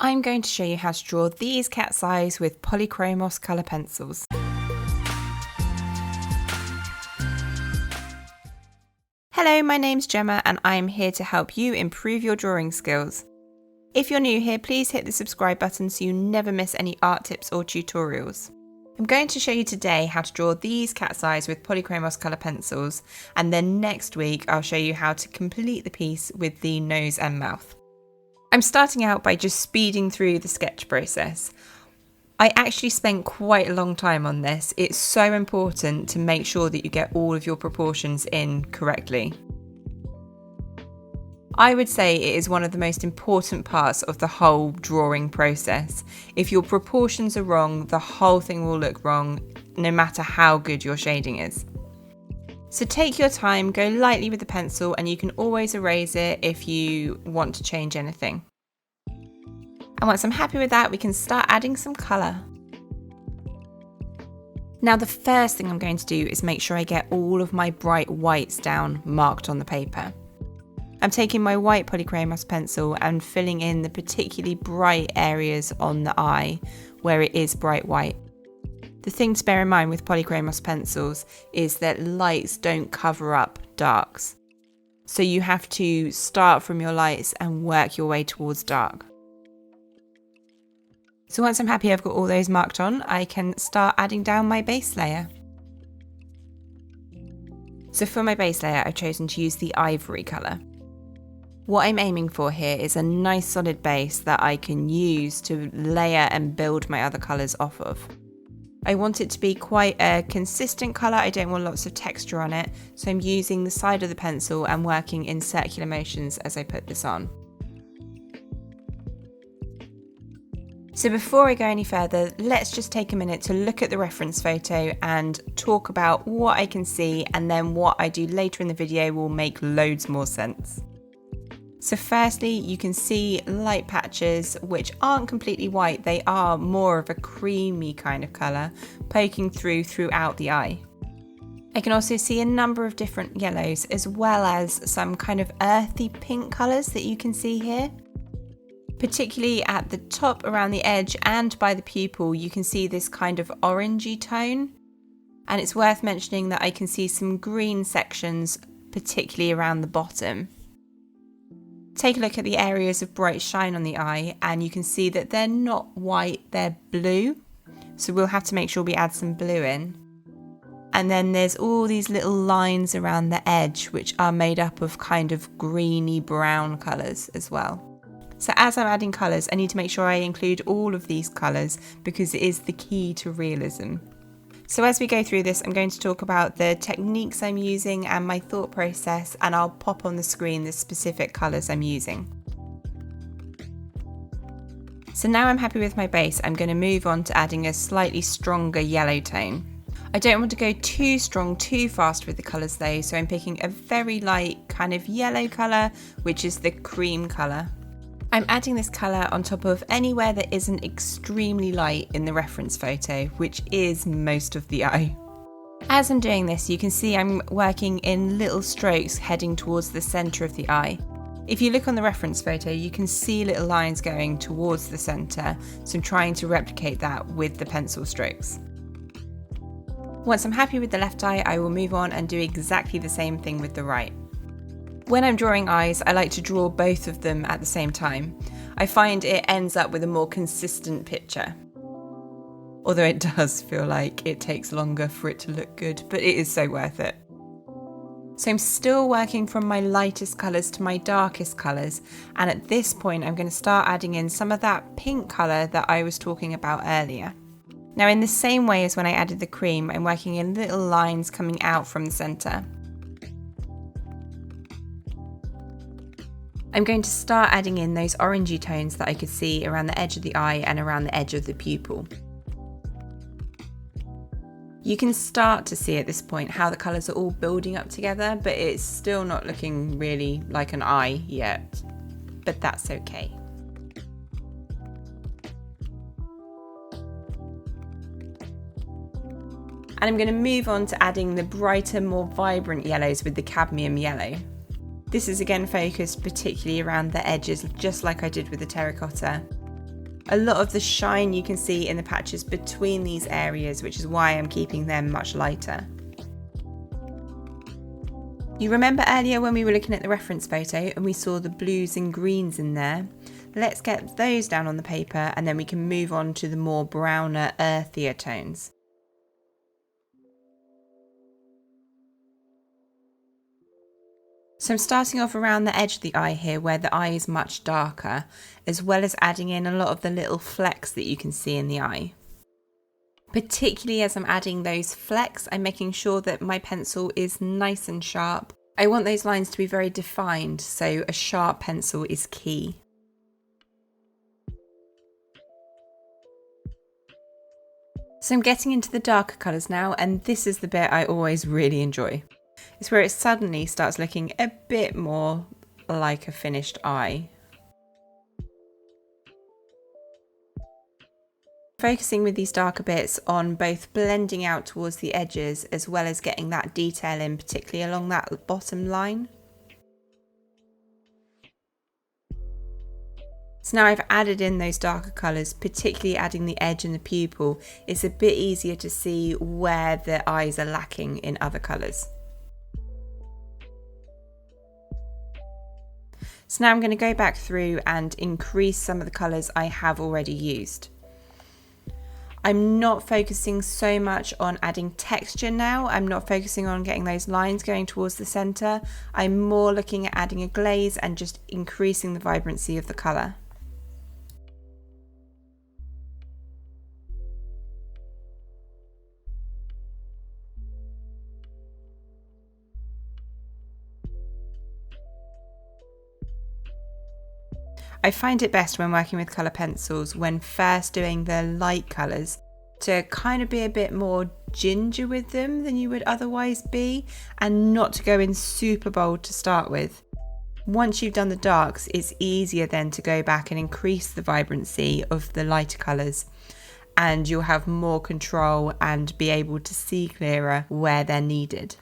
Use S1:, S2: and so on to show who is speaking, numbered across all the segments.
S1: I'm going to show you how to draw these cat's eyes with Polychromos Colour Pencils. Hello, my name's Gemma and I'm here to help you improve your drawing skills. If you're new here, please hit the subscribe button so you never miss any art tips or tutorials. I'm going to show you today how to draw these cat's eyes with Polychromos Colour Pencils, and then next week I'll show you how to complete the piece with the nose and mouth. I'm starting out by just speeding through the sketch process. I actually spent quite a long time on this. It's so important to make sure that you get all of your proportions in correctly. I would say it is one of the most important parts of the whole drawing process. If your proportions are wrong, the whole thing will look wrong, no matter how good your shading is. So take your time, go lightly with the pencil, and you can always erase it if you want to change anything. And once I'm happy with that, we can start adding some colour. Now the first thing I'm going to do is make sure I get all of my bright whites down marked on the paper. I'm taking my white Polychromos pencil and filling in the particularly bright areas on the eye where it is bright white. The thing to bear in mind with Polychromos pencils is that lights don't cover up darks. So you have to start from your lights and work your way towards dark. So once I'm happy I've got all those marked on, I can start adding down my base layer. So for my base layer, I've chosen to use the ivory colour. What I'm aiming for here is a nice solid base that I can use to layer and build my other colours off of. I want it to be quite a consistent colour, I don't want lots of texture on it, so I'm using the side of the pencil and working in circular motions as I put this on. So before I go any further, let's just take a minute to look at the reference photo and talk about what I can see, and then what I do later in the video will make loads more sense. So firstly, you can see light patches which aren't completely white, they are more of a creamy kind of colour poking throughout the eye. I can also see a number of different yellows as well as some kind of earthy pink colours that you can see here. Particularly at the top around the edge and by the pupil, you can see this kind of orangey tone. And it's worth mentioning that I can see some green sections, particularly around the bottom. Take a look at the areas of bright shine on the eye and you can see that they're not white, they're blue. So we'll have to make sure we add some blue in. And then there's all these little lines around the edge which are made up of kind of greeny brown colours as well. So as I'm adding colours, I need to make sure I include all of these colours because it is the key to realism. So as we go through this, I'm going to talk about the techniques I'm using and my thought process, and I'll pop on the screen the specific colours I'm using. So now I'm happy with my base, I'm going to move on to adding a slightly stronger yellow tone. I don't want to go too strong too fast with the colours though, so I'm picking a very light kind of yellow colour, which is the cream colour. I'm adding this colour on top of anywhere that isn't extremely light in the reference photo, which is most of the eye. As I'm doing this, you can see I'm working in little strokes heading towards the centre of the eye. If you look on the reference photo, you can see little lines going towards the centre, so I'm trying to replicate that with the pencil strokes. Once I'm happy with the left eye, I will move on and do exactly the same thing with the right. When I'm drawing eyes, I like to draw both of them at the same time. I find it ends up with a more consistent picture. Although it does feel like it takes longer for it to look good, but it is so worth it. So I'm still working from my lightest colours to my darkest colours, and at this point I'm going to start adding in some of that pink colour that I was talking about earlier. Now in the same way as when I added the cream, I'm working in little lines coming out from the centre. I'm going to start adding in those orangey tones that I could see around the edge of the eye and around the edge of the pupil. You can start to see at this point how the colours are all building up together, but it's still not looking really like an eye yet, but that's okay. And I'm going to move on to adding the brighter, more vibrant yellows with the cadmium yellow. This is again focused particularly around the edges, just like I did with the terracotta. A lot of the shine you can see in the patches between these areas, which is why I'm keeping them much lighter. You remember earlier when we were looking at the reference photo and we saw the blues and greens in there? Let's get those down on the paper and then we can move on to the more browner, earthier tones. So I'm starting off around the edge of the eye here where the eye is much darker, as well as adding in a lot of the little flecks that you can see in the eye. Particularly as I'm adding those flecks, I'm making sure that my pencil is nice and sharp. I want those lines to be very defined, so a sharp pencil is key. So I'm getting into the darker colours now, and this is the bit I always really enjoy. It's where it suddenly starts looking a bit more like a finished eye. Focusing with these darker bits on both blending out towards the edges as well as getting that detail in, particularly along that bottom line. So now I've added in those darker colours, particularly adding the edge and the pupil. It's a bit easier to see where the eyes are lacking in other colours. So now I'm going to go back through and increase some of the colours I have already used. I'm not focusing so much on adding texture now. I'm not focusing on getting those lines going towards the centre. I'm more looking at adding a glaze and just increasing the vibrancy of the colour. I find it best when working with colour pencils when first doing the light colours to kind of be a bit more ginger with them than you would otherwise be, and not to go in super bold to start with. Once you've done the darks, it's easier then to go back and increase the vibrancy of the lighter colours, and you'll have more control and be able to see clearer where they're needed.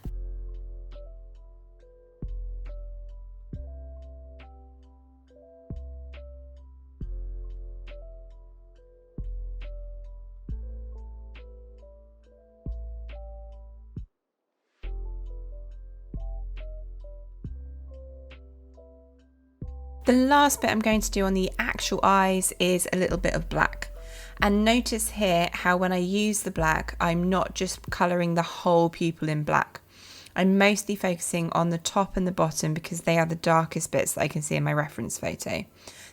S1: The last bit I'm going to do on the actual eyes is a little bit of black. And notice here how when I use the black, I'm not just colouring the whole pupil in black. I'm mostly focusing on the top and the bottom because they are the darkest bits that I can see in my reference photo.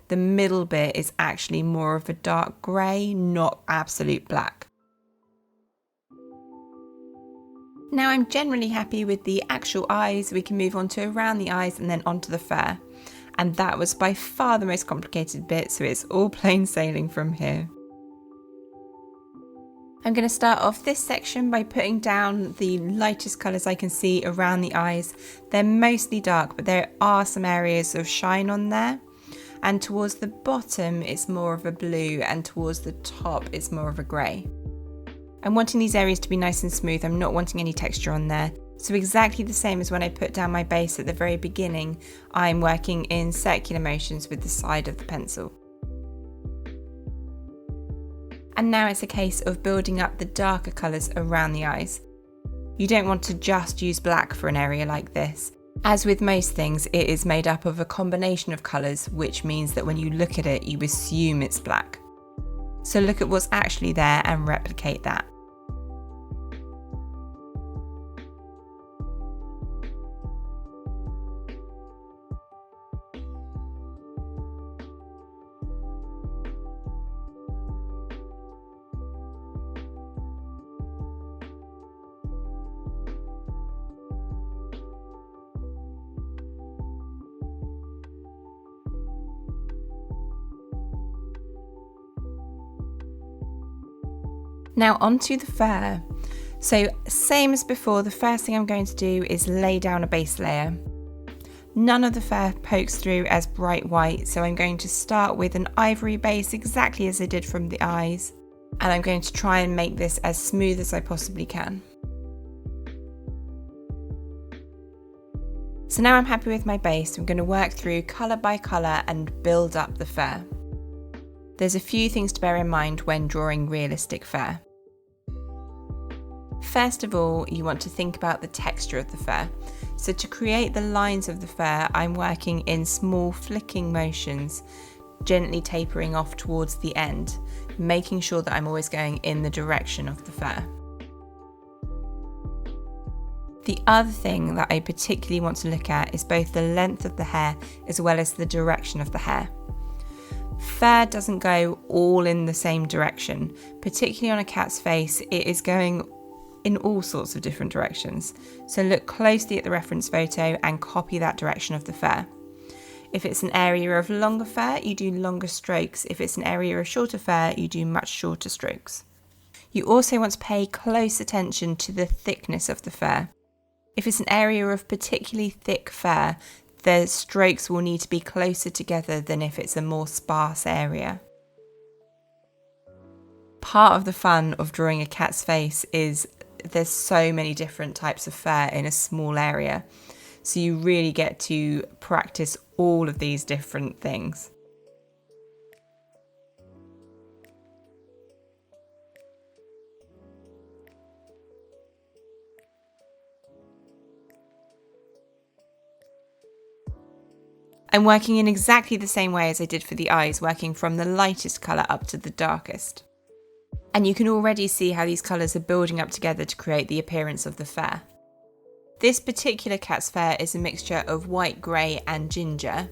S1: The middle bit is actually more of a dark grey, not absolute black. Now I'm generally happy with the actual eyes. We can move on to around the eyes and then onto the fur. And that was by far the most complicated bit, so it's all plain sailing from here. I'm going to start off this section by putting down the lightest colours I can see around the eyes. They're mostly dark, but there are some areas of shine on there. And towards the bottom it's more of a blue, and towards the top it's more of a grey. I'm wanting these areas to be nice and smooth. I'm not wanting any texture on there. So exactly the same as when I put down my base at the very beginning, I'm working in circular motions with the side of the pencil. And now it's a case of building up the darker colours around the eyes. You don't want to just use black for an area like this. As with most things, it is made up of a combination of colours, which means that when you look at it, you assume it's black. So look at what's actually there and replicate that. Now onto the fur. So same as before, the first thing I'm going to do is lay down a base layer. None of the fur pokes through as bright white, so I'm going to start with an ivory base exactly as I did from the eyes, and I'm going to try and make this as smooth as I possibly can. So now I'm happy with my base. I'm going to work through colour by colour and build up the fur. There's a few things to bear in mind when drawing realistic fur. First of all, you want to think about the texture of the fur. So to create the lines of the fur, I'm working in small flicking motions, gently tapering off towards the end, making sure that I'm always going in the direction of the fur. The other thing that I particularly want to look at is both the length of the hair as well as the direction of the hair. Fur doesn't go all in the same direction, particularly on a cat's face. It is going in all sorts of different directions. So look closely at the reference photo and copy that direction of the fur. If it's an area of longer fur, you do longer strokes. If it's an area of shorter fur, you do much shorter strokes. You also want to pay close attention to the thickness of the fur. If it's an area of particularly thick fur, the strokes will need to be closer together than if it's a more sparse area. Part of the fun of drawing a cat's face is there's so many different types of fur in a small area. So you really get to practice all of these different things. I'm working in exactly the same way as I did for the eyes, working from the lightest colour up to the darkest. And you can already see how these colours are building up together to create the appearance of the fur. This particular cat's fur is a mixture of white, grey and ginger.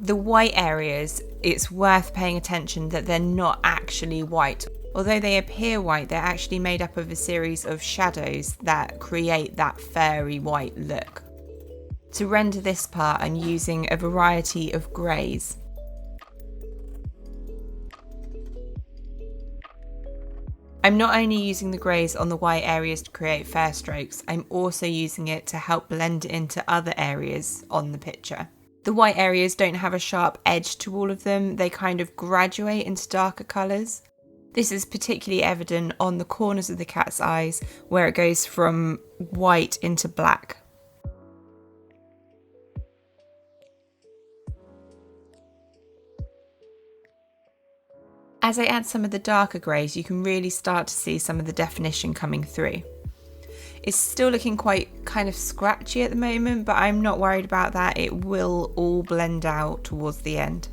S1: The white areas, it's worth paying attention that they're not actually white. Although they appear white, they're actually made up of a series of shadows that create that furry white look. To render this part, I'm using a variety of greys. I'm not only using the greys on the white areas to create fair strokes, I'm also using it to help blend it into other areas on the picture. The white areas don't have a sharp edge to all of them, they kind of graduate into darker colours. This is particularly evident on the corners of the cat's eyes, where it goes from white into black. As I add some of the darker greys, you can really start to see some of the definition coming through. It's still looking quite kind of scratchy at the moment, but I'm not worried about that. It will all blend out towards the end.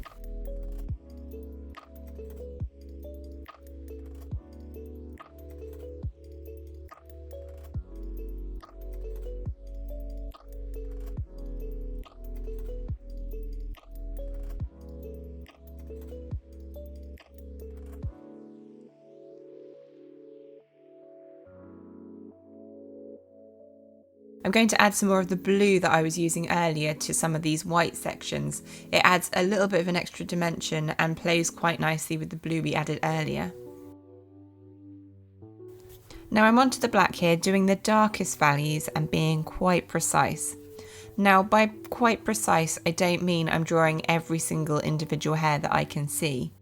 S1: I'm going to add some more of the blue that I was using earlier to some of these white sections. It adds a little bit of an extra dimension and plays quite nicely with the blue we added earlier. Now I'm onto the black here, doing the darkest values and being quite precise. Now by quite precise, I don't mean I'm drawing every single individual hair that I can see.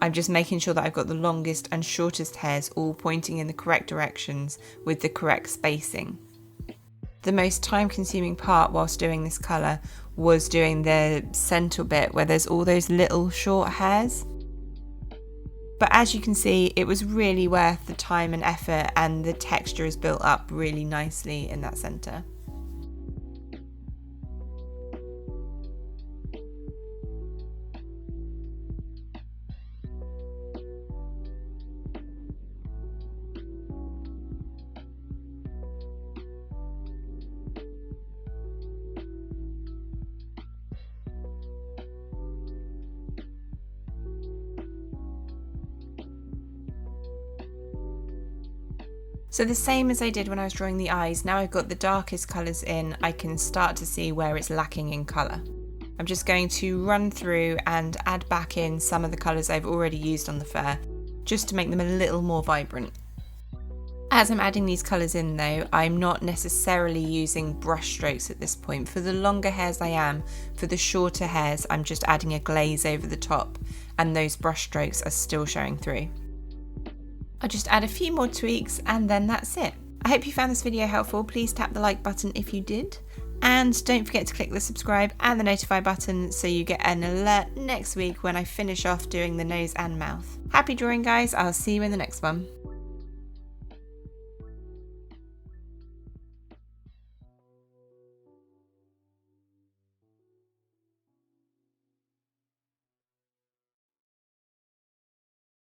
S1: I'm just making sure that I've got the longest and shortest hairs all pointing in the correct directions with the correct spacing. The most time-consuming part whilst doing this colour was doing the centre bit where there's all those little short hairs. But as you can see, it was really worth the time and effort, and the texture is built up really nicely in that centre. So the same as I did when I was drawing the eyes, now I've got the darkest colours in, I can start to see where it's lacking in colour. I'm just going to run through and add back in some of the colours I've already used on the fur, just to make them a little more vibrant. As I'm adding these colours in though, I'm not necessarily using brush strokes at this point. For the longer hairs I am, for the shorter hairs I'm just adding a glaze over the top, and those brush strokes are still showing through. I'll just add a few more tweaks and then that's it. I hope you found this video helpful. Please tap the like button if you did, And don't forget to click the subscribe and the notify button so you get an alert next week when I finish off doing the nose and mouth. Happy drawing, guys. I'll see you in the next one.